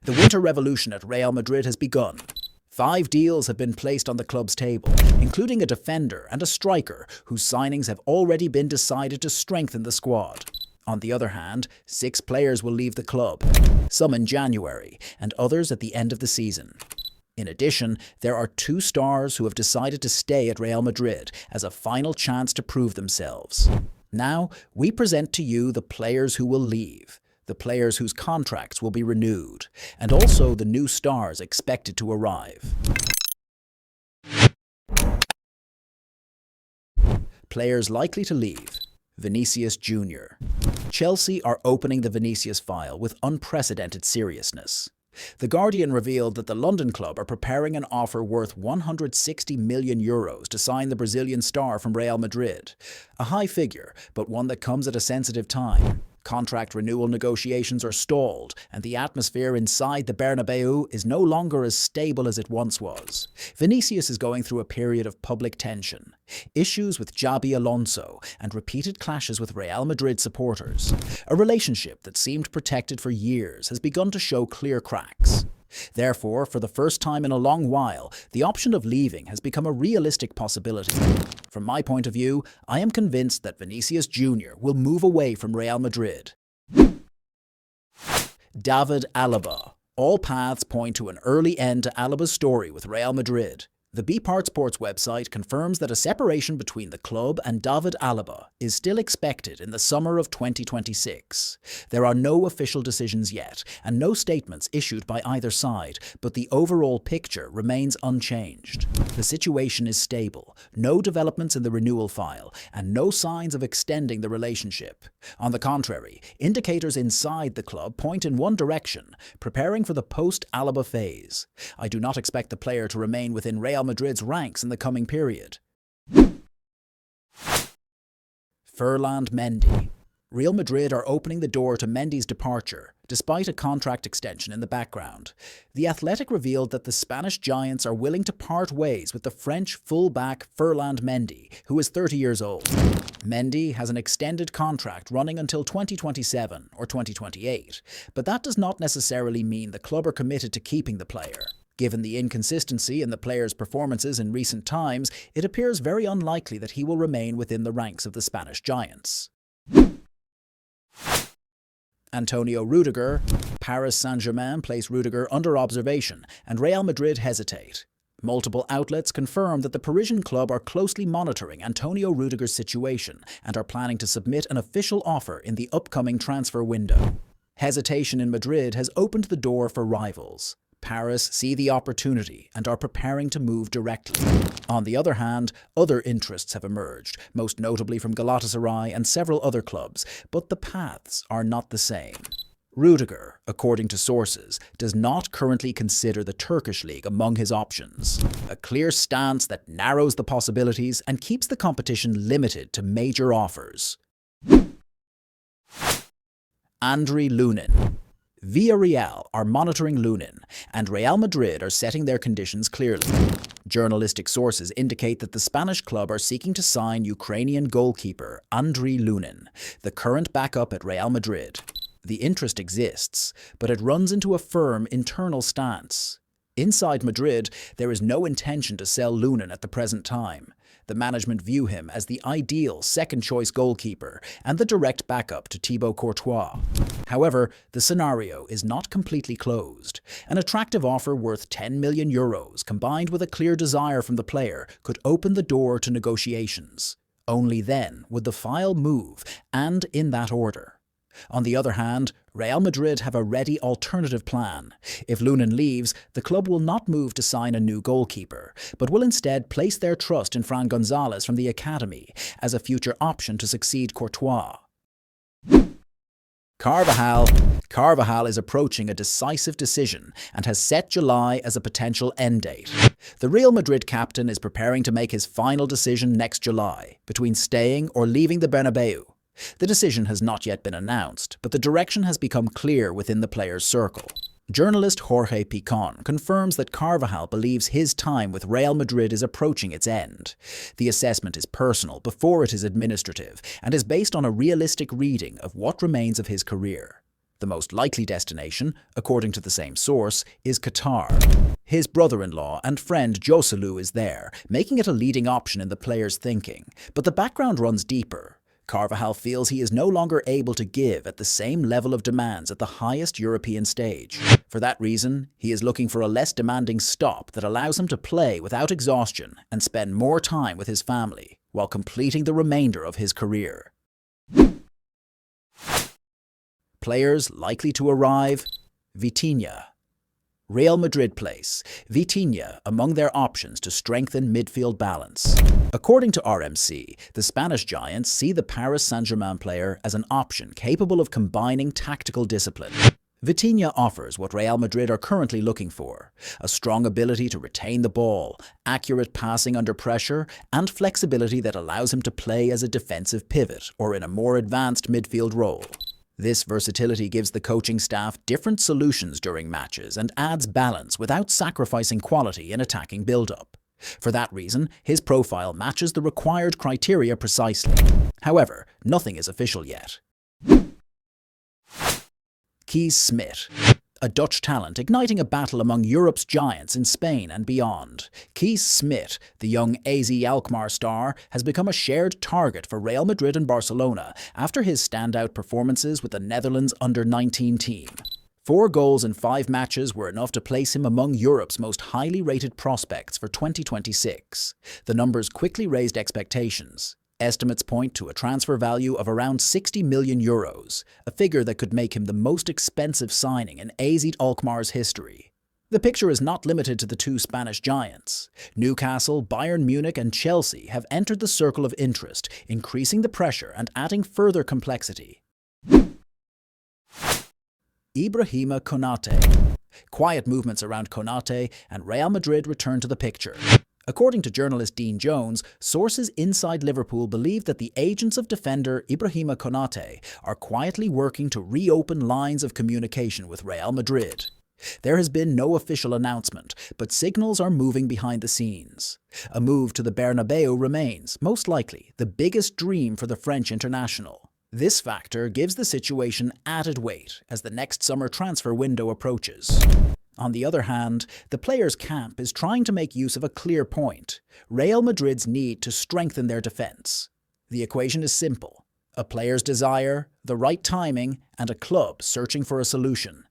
The winter revolution at Real Madrid has begun. 5 deals have been placed on the club's table, including a defender and a striker whose signings have already been decided to strengthen the squad. On the other hand, 6 players will leave the club, some in January and others at the end of the season. In addition, there are 2 stars who have decided to stay at Real Madrid as a final chance to prove themselves. Now, we present to you the players who will leave, the players whose contracts will be renewed, and also the new stars expected to arrive. Players likely to leave. Vinicius Jr. Chelsea are opening the Vinicius file with unprecedented seriousness. The Guardian revealed that the London club are preparing an offer worth €160 million to sign the Brazilian star from Real Madrid. A high figure, but one that comes at a sensitive time. Contract renewal negotiations are stalled, and the atmosphere inside the Bernabeu is no longer as stable as it once was. Vinicius is going through a period of public tension. Issues with Xabi Alonso and repeated clashes with Real Madrid supporters. A relationship that seemed protected for years has begun to show clear cracks. Therefore, for the first time in a long while, the option of leaving has become a realistic possibility. From my point of view, I am convinced that Vinicius Jr. will move away from Real Madrid. David Alaba. All paths point to an early end to Alaba's story with Real Madrid. The BePart Sports website confirms that a separation between the club and David Alaba is still expected in the summer of 2026. There are no official decisions yet, and no statements issued by either side, but the overall picture remains unchanged. The situation is stable, no developments in the renewal file, and no signs of extending the relationship. On the contrary, indicators inside the club point in one direction, preparing for the post-Alaba phase. I do not expect the player to remain within Real Madrid's ranks in the coming period. Ferland Mendy. Real Madrid are opening the door to Mendy's departure, despite a contract extension in the background. The Athletic revealed that the Spanish giants are willing to part ways with the French full-back Ferland Mendy, who is 30 years old. Mendy has an extended contract running until 2027 or 2028, but that does not necessarily mean the club are committed to keeping the player. Given the inconsistency in the player's performances in recent times, it appears very unlikely that he will remain within the ranks of the Spanish giants. Antonio Rüdiger. Paris Saint-Germain place Rüdiger under observation, and Real Madrid hesitate. Multiple outlets confirm that the Parisian club are closely monitoring Antonio Rüdiger's situation and are planning to submit an official offer in the upcoming transfer window. Hesitation in Madrid has opened the door for rivals. Paris see the opportunity and are preparing to move directly. On the other hand, other interests have emerged, most notably from Galatasaray and several other clubs, but the paths are not the same. Rüdiger, according to sources, does not currently consider the Turkish league among his options. A clear stance that narrows the possibilities and keeps the competition limited to major offers. Andriy Lunin. Villarreal are monitoring Lunin, and Real Madrid are setting their conditions clearly. Journalistic sources indicate that the Spanish club are seeking to sign Ukrainian goalkeeper Andriy Lunin, the current backup at Real Madrid. The interest exists, but it runs into a firm internal stance. Inside Madrid, there is no intention to sell Lunin at the present time. The management view him as the ideal second-choice goalkeeper and the direct backup to Thibaut Courtois. However, the scenario is not completely closed. An attractive offer worth €10 million, combined with a clear desire from the player, could open the door to negotiations. Only then would the file move, and in that order. On the other hand, Real Madrid have a ready alternative plan. If Lunin leaves, the club will not move to sign a new goalkeeper, but will instead place their trust in Fran Gonzalez from the academy as a future option to succeed Courtois. Carvajal is approaching a decisive decision and has set July as a potential end date. The Real Madrid captain is preparing to make his final decision next July, between staying or leaving the Bernabeu. The decision has not yet been announced, but the direction has become clear within the player's circle. Journalist Jorge Picon confirms that Carvajal believes his time with Real Madrid is approaching its end. The assessment is personal before it is administrative and is based on a realistic reading of what remains of his career. The most likely destination, according to the same source, is Qatar. His brother-in-law and friend Joselu is there, making it a leading option in the player's thinking. But the background runs deeper. Carvajal feels he is no longer able to give at the same level of demands at the highest European stage. For that reason, he is looking for a less demanding stop that allows him to play without exhaustion and spend more time with his family while completing the remainder of his career. Players likely to arrive: Vitinha. Real Madrid place Vitinha among their options to strengthen midfield balance. According to RMC, the Spanish giants see the Paris Saint-Germain player as an option capable of combining tactical discipline. Vitinha offers what Real Madrid are currently looking for: a strong ability to retain the ball, accurate passing under pressure, and flexibility that allows him to play as a defensive pivot or in a more advanced midfield role. This versatility gives the coaching staff different solutions during matches and adds balance without sacrificing quality in attacking build-up. For that reason, his profile matches the required criteria precisely. However, nothing is official yet. Kees Smit. A Dutch talent igniting a battle among Europe's giants in Spain and beyond. Kees Smit, the young AZ Alkmaar star, has become a shared target for Real Madrid and Barcelona after his standout performances with the Netherlands under-19 team. 4 goals in 5 matches were enough to place him among Europe's most highly rated prospects for 2026. The numbers quickly raised expectations. Estimates point to a transfer value of around €60 million, a figure that could make him the most expensive signing in AZ Alkmaar's history. The picture is not limited to the 2 Spanish giants. Newcastle, Bayern Munich and Chelsea have entered the circle of interest, increasing the pressure and adding further complexity. Ibrahima Konate. Quiet movements around Konate, and Real Madrid return to the picture. According to journalist Dean Jones, sources inside Liverpool believe that the agents of defender Ibrahima Konate are quietly working to reopen lines of communication with Real Madrid. There has been no official announcement, but signals are moving behind the scenes. A move to the Bernabeu remains, most likely, the biggest dream for the French international. This factor gives the situation added weight as the next summer transfer window approaches. On the other hand, the players' camp is trying to make use of a clear point: Real Madrid's need to strengthen their defence. The equation is simple: a player's desire, the right timing, and a club searching for a solution.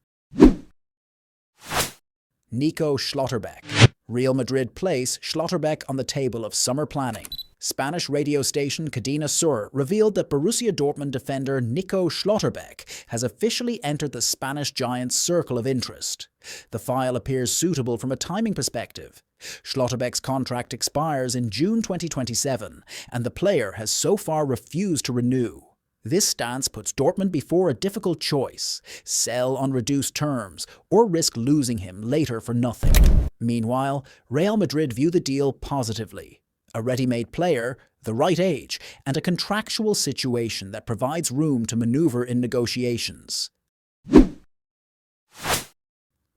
Nico Schlotterbeck. Real Madrid place Schlotterbeck on the table of summer planning. Spanish radio station Cadena Sur revealed that Borussia Dortmund defender Nico Schlotterbeck has officially entered the Spanish giant's circle of interest. The file appears suitable from a timing perspective. Schlotterbeck's contract expires in June 2027, and the player has so far refused to renew. This stance puts Dortmund before a difficult choice: sell on reduced terms or risk losing him later for nothing. Meanwhile, Real Madrid view the deal positively. A ready-made player, the right age, and a contractual situation that provides room to maneuver in negotiations.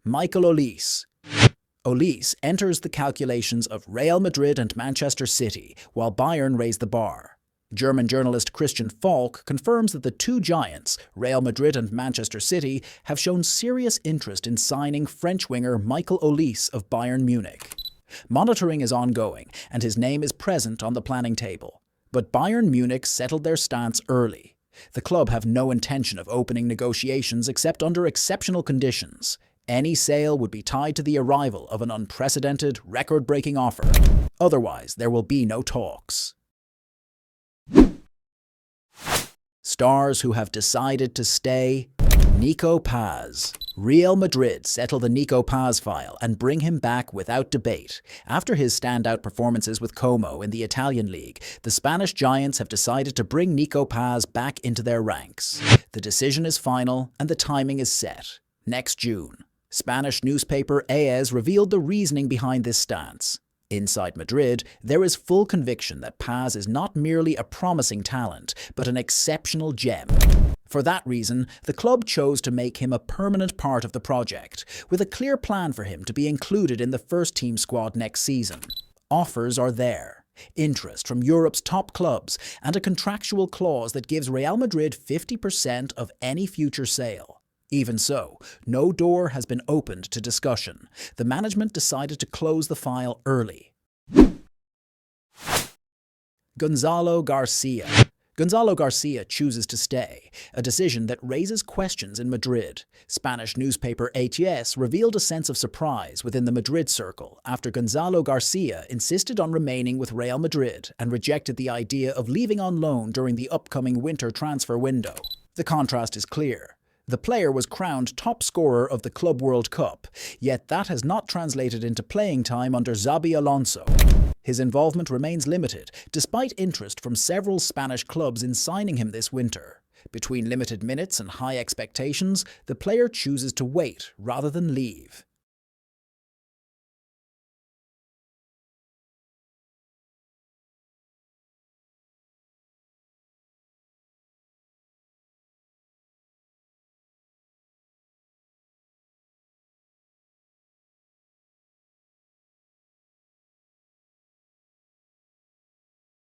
Michael Olise. Olise enters the calculations of Real Madrid and Manchester City, while Bayern raise the bar. German journalist Christian Falk confirms that the 2 giants, Real Madrid and Manchester City, have shown serious interest in signing French winger Michael Olise of Bayern Munich. Monitoring is ongoing, and his name is present on the planning table. But Bayern Munich settled their stance early. The club have no intention of opening negotiations except under exceptional conditions. Any sale would be tied to the arrival of an unprecedented, record-breaking offer. Otherwise, there will be no talks. Stars who have decided to stay: Nico Paz. Real Madrid settle the Nico Paz file and bring him back without debate. After his standout performances with Como in the Italian league, the Spanish giants have decided to bring Nico Paz back into their ranks. The decision is final and the timing is set: next June. Spanish newspaper AS revealed the reasoning behind this stance. Inside Madrid, there is full conviction that Paz is not merely a promising talent, but an exceptional gem. For that reason, the club chose to make him a permanent part of the project, with a clear plan for him to be included in the first-team squad next season. Offers are there, interest from Europe's top clubs, and a contractual clause that gives Real Madrid 50% of any future sale. Even so, no door has been opened to discussion. The management decided to close the file early. Gonzalo Garcia. Gonzalo Garcia chooses to stay, a decision that raises questions in Madrid. Spanish newspaper ATS revealed a sense of surprise within the Madrid circle after Gonzalo Garcia insisted on remaining with Real Madrid and rejected the idea of leaving on loan during the upcoming winter transfer window. The contrast is clear. The player was crowned top scorer of the Club World Cup, yet that has not translated into playing time under Xabi Alonso. His involvement remains limited, despite interest from several Spanish clubs in signing him this winter. Between limited minutes and high expectations, the player chooses to wait rather than leave.